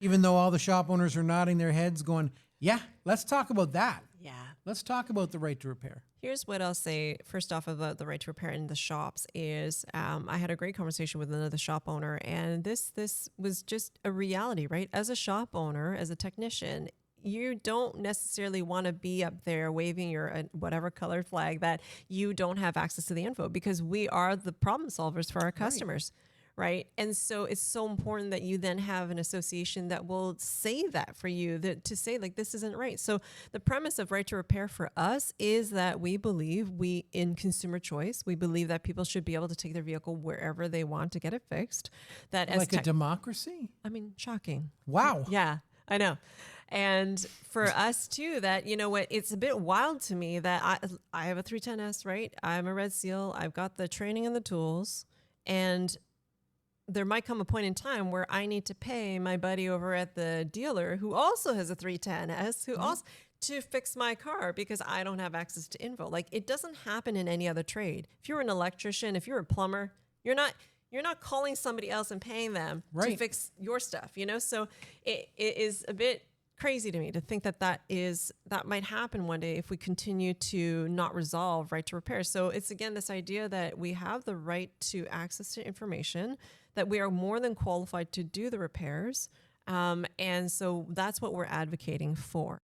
Even though all the shop owners are nodding their heads going, yeah, let's talk about that. Yeah. Let's talk about the right to repair. Here's what I'll say first off about the right to repair in the shops is I had a great conversation with another shop owner, and this was just a reality, right? As a shop owner, as a technician, you don't necessarily want to be up there waving your whatever colored flag that you don't have access to the info, because we are the problem solvers for our customers. Right. And so it's so important that you then have an association that will say that for you, that to say like, this isn't right. So the premise of right to repair for us is that we believe in consumer choice. We believe that people should be able to take their vehicle wherever they want to get it fixed. That Like a democracy? I mean, shocking. Wow. Yeah, I know. And for us too, that, you know what, it's a bit wild to me that I have a 310S, right? I'm a Red Seal. I've got the training and the tools, and there might come a point in time where I need to pay my buddy over at the dealer who also has a 310S, who also to fix my car because I don't have access to info. Like, it doesn't happen in any other trade. If you're an electrician, if you're a plumber, you're not calling somebody else and paying them to fix your stuff, you know? So it is a bit crazy to me to think that might happen one day if we continue to not resolve right to repair. So it's, again, this idea that we have the right to access to information, that we are more than qualified to do the repairs. And so that's what we're advocating for.